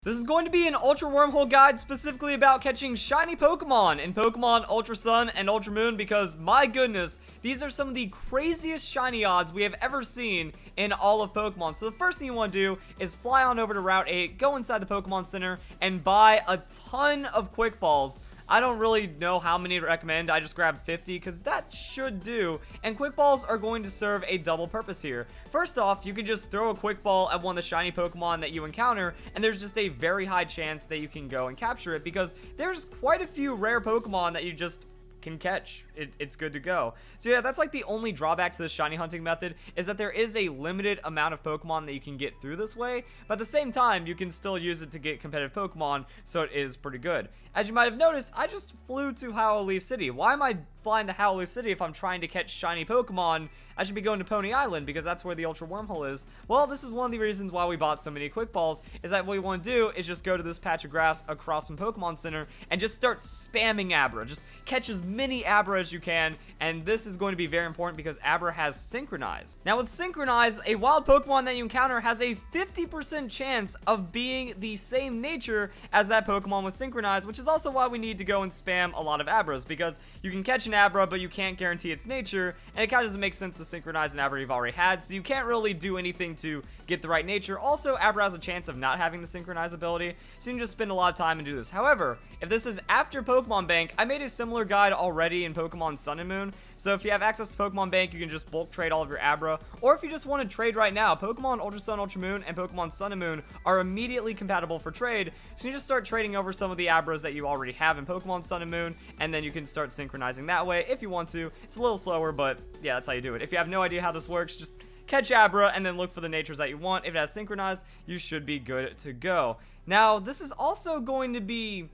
This is going to be an Ultra Wormhole guide specifically about catching shiny Pokemon in Pokemon Ultra Sun and Ultra Moon because, my goodness, these are some of the craziest shiny odds we have ever seen in all of Pokemon. So the first thing you want to do is fly on over to Route 8, go inside the Pokemon Center, and buy a ton of Quick Balls. I don't really know how many to recommend. I just grabbed 50 because that should do. And Quick Balls are going to serve a double purpose here. First off, you can just throw a Quick Ball at one of the shiny Pokemon that you encounter, and there's just a very high chance that you can go and capture it because there's quite a few rare Pokemon that you just can catch. It's good to go. So yeah, that's like the only drawback to the shiny hunting method is that there is a limited amount of Pokemon that you can get through this way, but at the same time you can still use it to get competitive Pokemon, so it is pretty good. As you might have noticed, I just flew to Howley City. Why am I flying to Howley City if I'm trying to catch shiny Pokemon? I should be going to Pony Island because that's where the Ultra Wormhole is. Well, this is one of the reasons why we bought so many Quick Balls, is that what we want to do is just go to this patch of grass across from Pokemon Center and just start spamming Abra. Just catch as many Abra as you can, and this is going to be very important because Abra has Synchronize. Now with Synchronize, a wild Pokemon that you encounter has a 50% chance of being the same nature as that Pokemon with Synchronize, which is also why we need to go and spam a lot of Abras, because you can catch an Abra, but you can't guarantee its nature, and it kind of doesn't make sense to synchronize an Abra you've already had, so you can't really do anything to get the right nature. Also, Abra has a chance of not having the Synchronize ability, so you can just spend a lot of time and do this. However, if this is after Pokemon Bank, I made a similar guide already in Pokemon Sun and Moon, so if you have access to Pokemon Bank, you can just bulk trade all of your Abra, or if you just want to trade right now, Pokemon Ultra Sun, Ultra Moon, and Pokemon Sun and Moon are immediately compatible for trade, so you just start trading over some of the Abras that you already have in Pokemon Sun and Moon, and then you can start synchronizing that way if you want to. It's a little slower, but yeah, that's how you do it. If you have no idea how this works, just catch Abra and then look for the natures that you want. If it has Synchronize, you should be good to go. Now, this is also going to be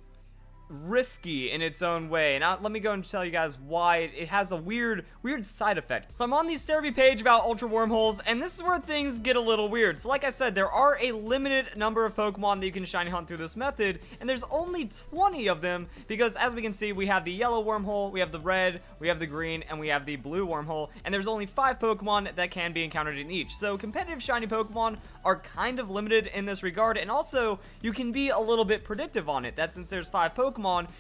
risky in its own way, and let me go and tell you guys why it has a weird side effect. So I'm on the Cerebi page about Ultra Wormholes, and this is where things get a little weird. So like I said, there are a limited number of Pokemon that you can shiny hunt through this method, and there's only 20 of them because, as we can see, we have the yellow wormhole, we have the red, we have the green, and we have the blue wormhole, and there's only 5 Pokemon that can be encountered in each. So competitive shiny Pokemon are kind of limited in this regard, and also you can be a little bit predictive on it, that since there's 5 Pokemon,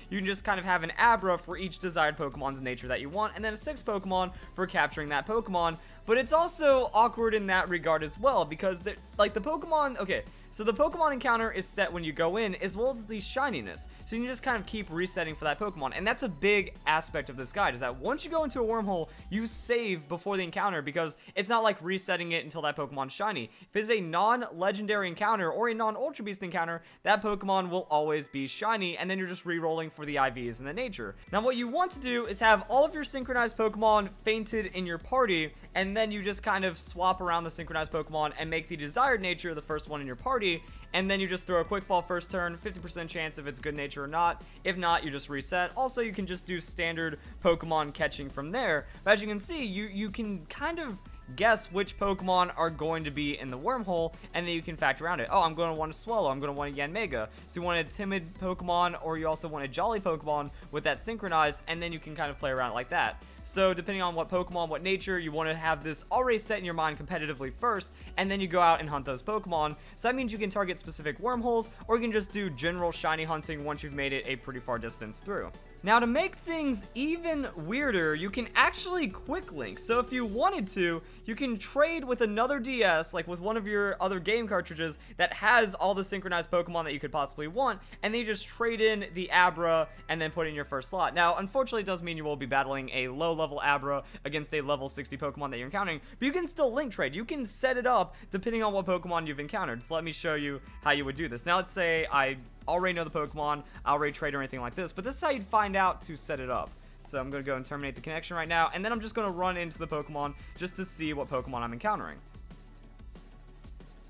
you can just kind of have an Abra for each desired Pokemon's nature that you want, and then a 6th Pokemon for capturing that Pokemon. But it's also awkward in that regard as well, because like the Pokemon, okay, so the Pokemon encounter is set when you go in, as well as the shininess. So you can just kind of keep resetting for that Pokemon. And that's a big aspect of this guide, is that once you go into a wormhole, you save before the encounter, because it's not like resetting it until that Pokemon's shiny. If it's a non-legendary encounter or a non-Ultra Beast encounter, that Pokemon will always be shiny, and then you're just re-rolling for the IVs in the nature. Now what you want to do is have all of your synchronized Pokemon fainted in your party, and then you just kind of swap around the synchronized Pokemon and make the desired nature the first one in your party, and then you just throw a Quick Ball first turn, 50% chance if it's good nature or not. If not, you just reset. Also, you can just do standard Pokemon catching from there. But as you can see, you can kind of guess which Pokemon are going to be in the wormhole, and then you can factor around it. Oh, I'm going to want a Swallow, I'm going to want a Yanmega. So you want a timid Pokemon, or you also want a jolly Pokemon with that Synchronize, and then you can kind of play around like that. So depending on what Pokemon, what nature, you want to have this already set in your mind competitively first, and then you go out and hunt those Pokemon. So that means you can target specific wormholes, or you can just do general shiny hunting once you've made it a pretty far distance through. Now to make things even weirder, you can actually quick link. So if you wanted to, you can trade with another DS, like with one of your other game cartridges that has all the synchronized Pokemon that you could possibly want, and then you just trade in the Abra and then put it in your first slot. Now, unfortunately, it does mean you will be battling a low-level Abra against a level 60 Pokemon that you're encountering, but you can still link trade. You can set it up depending on what Pokemon you've encountered. So let me show you how you would do this. Now let's say I already know the Pokemon, I already trade or anything like this, but this is how you'd find out to set it up. So I'm going to go and terminate the connection right now, and then I'm just going to run into the Pokemon just to see what Pokemon I'm encountering.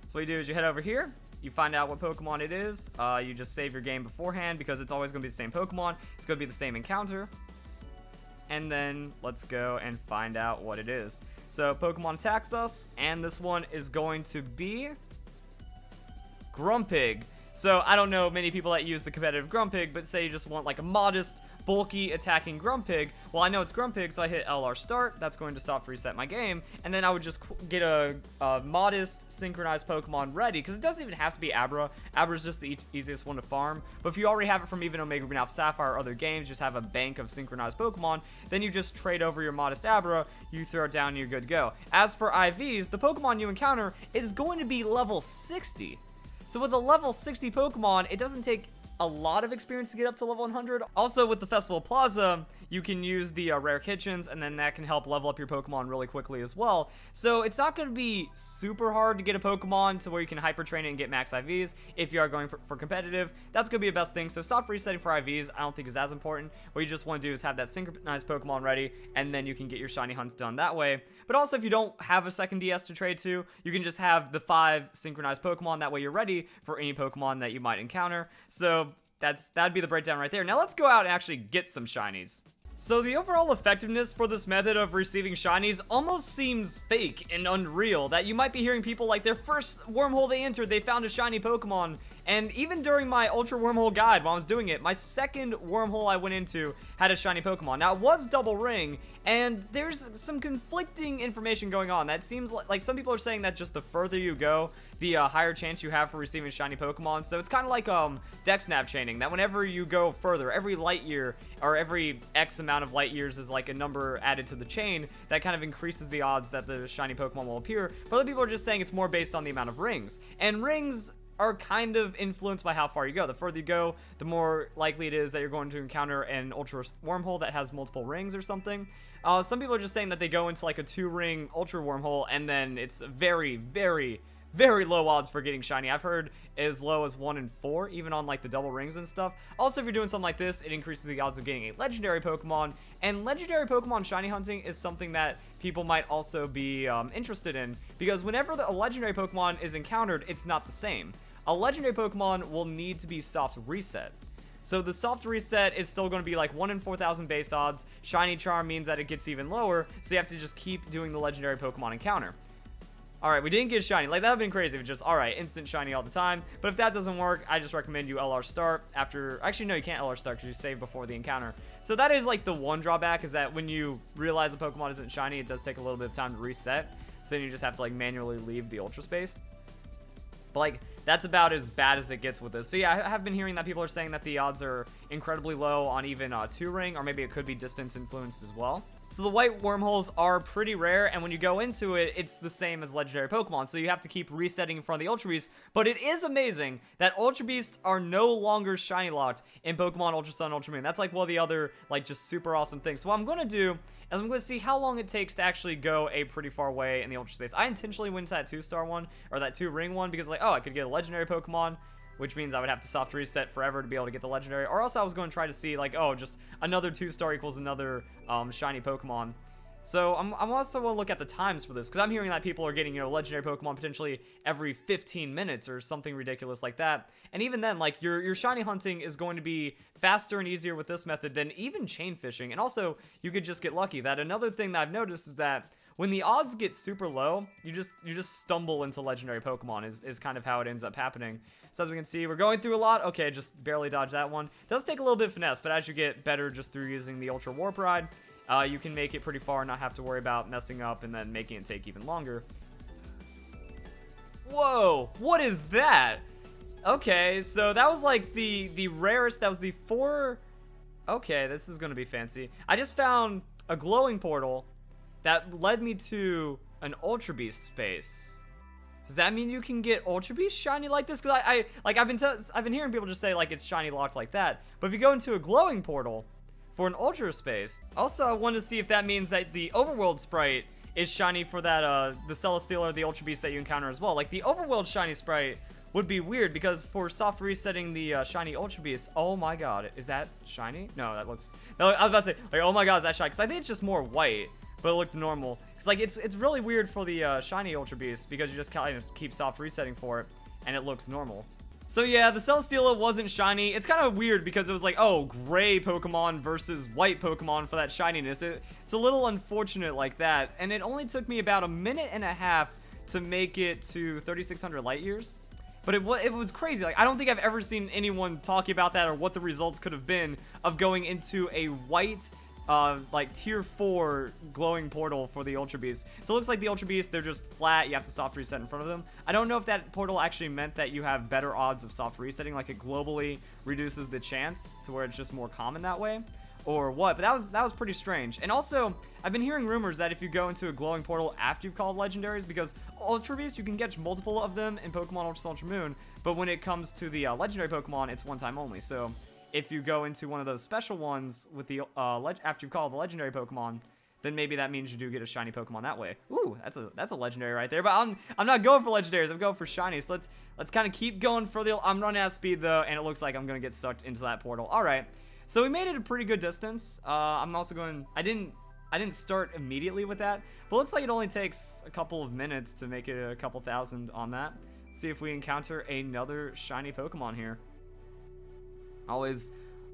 So what you do is you head over here, you find out what Pokemon it is, you just save your game beforehand because it's always going to be the same Pokemon, it's going to be the same encounter, and then let's go and find out what it is. So Pokemon attacks us, and this one is going to be Grumpig. So I don't know many people that use the competitive Grumpig, but say you just want like a modest bulky attacking Grumpig. Well, I know it's Grumpig, so I hit LR start. That's going to soft reset my game, and then I would just get a modest synchronized Pokemon ready, because it doesn't even have to be Abra. Abra is just the easiest one to farm, but if you already have it from even Omega Green Alpha Sapphire or other games, just have a bank of synchronized Pokemon, then you just trade over your modest Abra, you throw it down, and you're good to go. As for IVs, the Pokemon you encounter is going to be level 60. So with a level 60 Pokemon, it doesn't take a lot of experience to get up to level 100. Also, with the Festival Plaza, you can use the rare kitchens, and then that can help level up your Pokemon really quickly as well. So it's not going to be super hard to get a Pokemon to where you can hyper train it and get max IVs. If you are going for competitive, that's going to be the best thing. So soft resetting for IVs I don't think is as important. What you just want to do is have that synchronized Pokemon ready, and then you can get your shiny hunts done that way. But also, if you don't have a second DS to trade to, you can just have the 5 synchronized Pokemon. That way you're ready for any Pokemon that you might encounter. So that'd be the breakdown right there. Now let's go out and actually get some shinies. So the overall effectiveness for this method of receiving shinies almost seems fake and unreal, that you might be hearing people like their first wormhole they entered, they found a shiny Pokemon. And even during my Ultra Wormhole guide, while I was doing it, my second wormhole I went into had a shiny Pokemon. Now, it was double ring, and there's some conflicting information going on. That seems like some people are saying that just the further you go, the higher chance you have for receiving shiny Pokemon. So it's kind of like Dex Nav chaining, that whenever you go further, every light year, or every X amount of light years is like a number added to the chain, that kind of increases the odds that the shiny Pokemon will appear. But other people are just saying it's more based on the amount of rings. And rings are kind of influenced by how far you go. The further you go, the more likely it is that you're going to encounter an Ultra Wormhole that has multiple rings or something. Some people are just saying that they go into like a 2-ring Ultra Wormhole, and then it's very, very, very low odds for getting shiny. I've heard as low as 1 in 4, even on like the double rings and stuff. Also, if you're doing something like this, it increases the odds of getting a legendary Pokemon, and legendary Pokemon shiny hunting is something that people might also be interested in, because whenever a legendary Pokemon is encountered, it's not the same. A legendary Pokemon will need to be soft reset. So the soft reset is still going to be like 1 in 4,000 base odds. Shiny Charm means that it gets even lower, so you have to just keep doing the legendary Pokemon encounter. Alright, we didn't get shiny. Like, that would have been crazy if it just, alright, instant shiny all the time. But if that doesn't work, I just recommend you LR start after, actually no, you can't LR start because you save before the encounter. So that is like the one drawback, is that when you realize the Pokemon isn't shiny, it does take a little bit of time to reset. So then you just have to like manually leave the Ultra Space. But like, that's about as bad as it gets with this. So yeah, I have been hearing that people are saying that the odds are incredibly low on even 2-ring, or maybe it could be distance influenced as well. So the white wormholes are pretty rare, and when you go into it, it's the same as legendary Pokemon, so you have to keep resetting in front of the Ultra Beasts. But it is amazing that Ultra Beasts are no longer shiny locked in Pokemon Ultra Sun, Ultra Moon. That's like one of the other like just super awesome things. So what I'm going to do is I'm going to see how long it takes to actually go a pretty far way in the Ultra Space. I intentionally went to that 2-star one, or that 2-ring one, because like, oh, I could get a legendary Pokemon, which means I would have to soft reset forever to be able to get the legendary, or else I was going to try to see like, oh, just another 2-star equals another shiny Pokemon. So I'm also going to look at the times for this, because I'm hearing that people are getting, you know, legendary Pokemon potentially every 15 minutes or something ridiculous like that. And even then, like, your shiny hunting is going to be faster and easier with this method than even chain fishing. And also, you could just get lucky. That another thing that I've noticed is that when the odds get super low, you just stumble into legendary Pokemon is kind of how it ends up happening. So as we can see, we're going through a lot. Okay, just barely dodged that one. It does take a little bit of finesse, but as you get better just through using the Ultra Warp Ride, you can make it pretty far and not have to worry about messing up and then making it take even longer. Whoa, what is that? Okay, so that was like the rarest. That was the 4. Okay, this is gonna be fancy. I just found a glowing portal that led me to an Ultra Beast space. Does that mean you can get Ultra Beast shiny like this? Because I've been hearing people just say like it's shiny locked like that. But if you go into a glowing portal for an Ultra Space, also I wanted to see if that means that the Overworld sprite is shiny for that the Celesteela or the Ultra Beast that you encounter as well. Like the Overworld shiny sprite would be weird, because for soft resetting the shiny Ultra Beast, oh my god, is that shiny? No, that looks. No, I was about to say like, oh my god, is that shiny? Because I think it's just more white. But it looked normal. It's like it's really weird for the shiny Ultra Beast, because you just kind of keep soft resetting for it, and it looks normal. So yeah, the Celesteela wasn't shiny. It's kind of weird because it was like, oh, gray Pokemon versus white Pokemon for that shininess. It's a little unfortunate like that, and it only took me about a minute and a half to make it to 3,600 light years. But it was crazy. Like, I don't think I've ever seen anyone talking about that or what the results could have been of going into a white, like tier 4 glowing portal for the Ultra Beasts. So it looks like the Ultra Beasts, they're just flat. You have to soft reset in front of them. I don't know if that portal actually meant that you have better odds of soft resetting, like it globally reduces the chance to where it's just more common that way, or what. But that was pretty strange. And also, I've been hearing rumors that if you go into a glowing portal after you've called legendaries, because Ultra Beasts, you can catch multiple of them in Pokemon Ultra Sun, Ultra Moon, but when it comes to the legendary Pokemon, it's one time only. So if you go into one of those special ones with the after you've called the legendary Pokemon, then maybe that means you do get a shiny Pokemon that way. Ooh, that's a legendary right there. But I'm not going for legendaries. I'm going for shiny. So let's kind of keep going for the. I'm running out of speed though, and it looks like I'm gonna get sucked into that portal. All right, so we made it a pretty good distance. I'm also going. I didn't start immediately with that, but it looks like it only takes a couple of minutes to make it a couple thousand on that. Let's see if we encounter another shiny Pokemon here. Always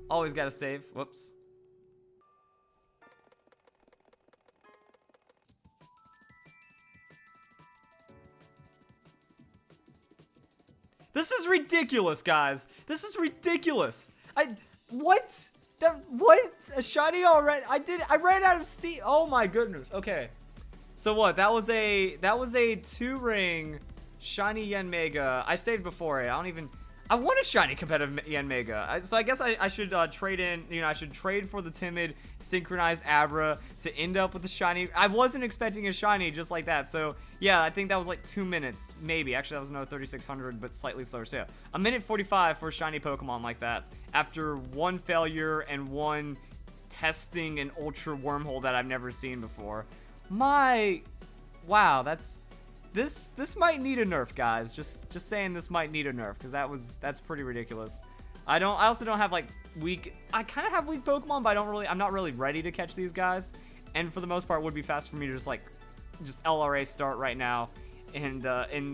gotta save. Whoops. This is ridiculous, guys. This is ridiculous. What? What? A shiny already? I ran out of steam. Oh my goodness. Okay. So what? That was a 2-ring shiny Yanmega. I saved before it. I want a shiny competitive Yanmega. So I guess I should trade in, I should trade for the timid synchronized Abra to end up with the shiny. I wasn't expecting a shiny just like that. So yeah, I think that was like 2 minutes, maybe. Actually, that was another 3600, but slightly slower. So yeah, a minute 45 for a shiny Pokemon like that after one failure and one testing an ultra wormhole that I've never seen before. Wow, This might need a nerf, guys. Just saying, this might need a nerf, because that's pretty ridiculous. I also don't have like weak. I kind of have weak Pokemon, but I'm not really ready to catch these guys. And for the most part, it would be fast for me to just LRA start right now, and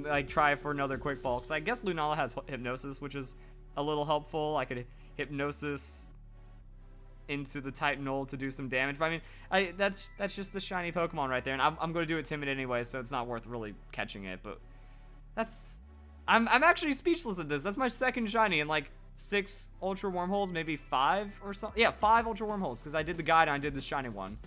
like try for another quick ball. Because I guess Lunala has Hypnosis, which is a little helpful. I could Hypnosis into the type null to do some damage, but I mean, that's just the shiny Pokemon right there, and I'm going to do it timid anyway, so it's not worth really catching it. But I'm actually speechless at this. That's my second shiny in like 6 ultra wormholes, maybe 5 or something. Yeah, 5 ultra wormholes, because I did the guide and I did the shiny one.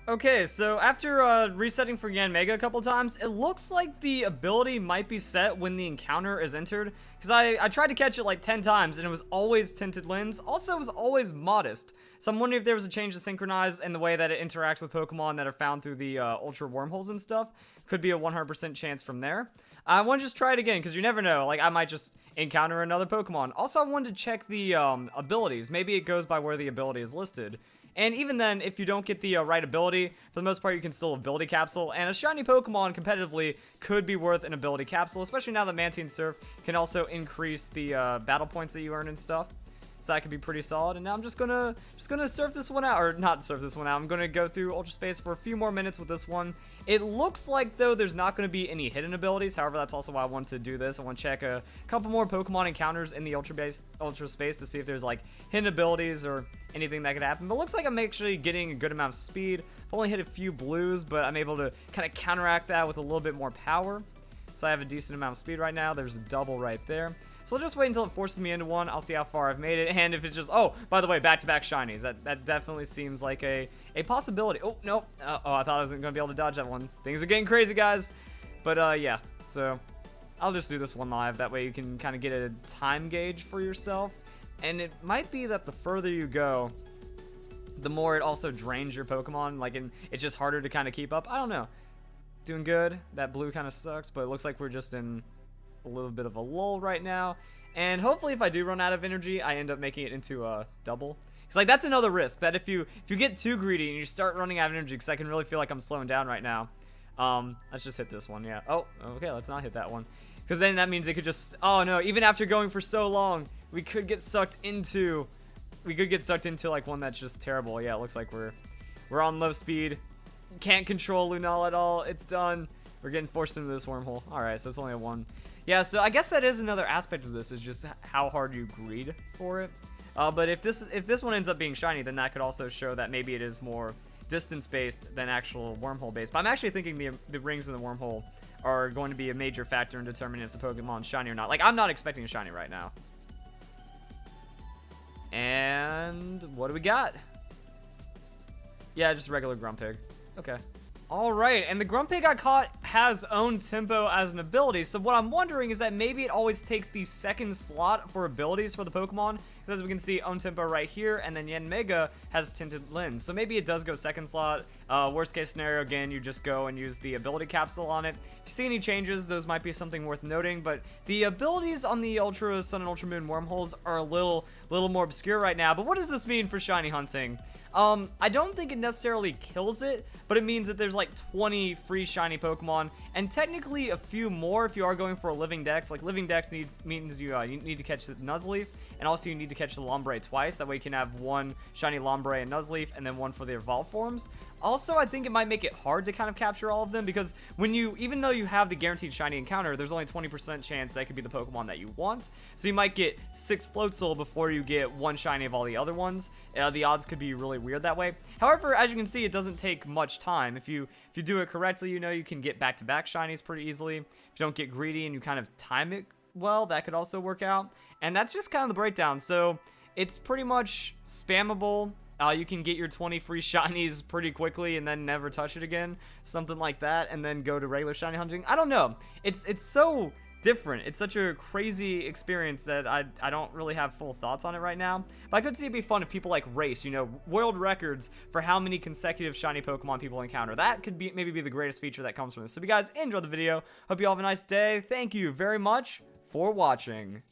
Okay, so after resetting for Yanmega a couple times, it looks like the ability might be set when the encounter is entered, because I tried to catch it like 10 times, and it was always Tinted Lens. Also, it was always Modest. So I'm wondering if there was a change to Synchronize and the way that it interacts with Pokemon that are found through the Ultra Wormholes and stuff. Could be a 100% chance from there. I want to just try it again, because you never know. Like, I might just encounter another Pokemon. Also, I wanted to check the abilities. Maybe it goes by where the ability is listed. And even then, if you don't get the right ability, for the most part, you can still ability capsule. And a shiny Pokemon competitively could be worth an ability capsule, especially now that Mantine Surf can also increase the battle points that you earn and stuff. So that could be pretty solid. And now I'm just gonna surf this one out, or not surf this one out. I'm gonna go through Ultra Space for a few more minutes with this one. It looks like though there's not gonna be any hidden abilities. However, that's also why I want to do this. I want to check a couple more Pokemon encounters in the Ultra Space to see if there's like hidden abilities or anything that could happen. But it looks like I'm actually getting a good amount of speed. I've only hit a few blues, but I'm able to kind of counteract that with a little bit more power. So I have a decent amount of speed right now. There's a double right there. So we'll just wait until it forces me into one. I'll see how far I've made it. And if it's just, oh, by the way, back-to-back shinies. That definitely seems like a possibility. Oh, no. Oh, I thought I wasn't going to be able to dodge that one. Things are getting crazy, guys. But, yeah. So I'll just do this one live. That way you can kind of get a time gauge for yourself. And it might be that the further you go, the more it also drains your Pokemon. Like, it's just harder to kind of keep up. I don't know. Doing good. That blue kind of sucks, but it looks like we're just in a little bit of a lull right now, and hopefully if I do run out of energy, I end up making it into a double. Because like that's another risk, that if you get too greedy and you start running out of energy, because I can really feel like I'm slowing down right now. Let's just hit this one. Yeah. Oh, okay, let's not hit that one, because then that means it could just, oh no, even after going for so long, we could get sucked into like one that's just terrible. Yeah, it looks like we're on low speed, can't control Lunala at all. It's done. We're getting forced into this wormhole. All right, so it's only a 1. Yeah, so I guess that is another aspect of this, is just how hard you greed for it. But if this one ends up being shiny, then that could also show that maybe it is more distance-based than actual wormhole-based. But I'm actually thinking the rings in the wormhole are going to be a major factor in determining if the Pokemon's shiny or not. Like, I'm not expecting a shiny right now. And what do we got? Yeah, just regular Grumpig. Okay. Alright, and the Grumpig I caught has Own Tempo as an ability, so what I'm wondering is that maybe it always takes the second slot for abilities for the Pokemon, because as we can see, Own Tempo right here, and then Yanmega has Tinted Lens, so maybe it does go second slot. Worst case scenario, again, you just go and use the ability capsule on it. If you see any changes, those might be something worth noting, but the abilities on the Ultra Sun and Ultra Moon wormholes are a little more obscure right now, but what does this mean for shiny hunting? I don't think it necessarily kills it, but it means that there's like 20 free shiny Pokemon, and technically a few more if you are going for a Living Dex. Like, Living Dex means you need to catch the Nuzleaf, and also you need to catch the Lombre twice. That way you can have one shiny Lombre and Nuzleaf, and then one for the evolved forms. Also, I think it might make it hard to kind of capture all of them, because even though you have the guaranteed shiny encounter, there's only 20% chance that could be the Pokemon that you want. So you might get 6 Floatzel before you get one shiny of all the other ones. The odds could be really weird that way. However, as you can see, it doesn't take much time. If you do it correctly, you can get back-to-back shinies pretty easily. If you don't get greedy and you kind of time it well, that could also work out. And that's just kind of the breakdown. So it's pretty much spammable. You can get your 20 free shinies pretty quickly and then never touch it again, something like that, and then go to regular shiny hunting. I don't know. It's so different. It's such a crazy experience that I don't really have full thoughts on it right now. But I could see it be fun if people like race, world records for how many consecutive shiny Pokemon people encounter. That could maybe be the greatest feature that comes from this. So if you guys enjoyed the video, hope you all have a nice day. Thank you very much for watching.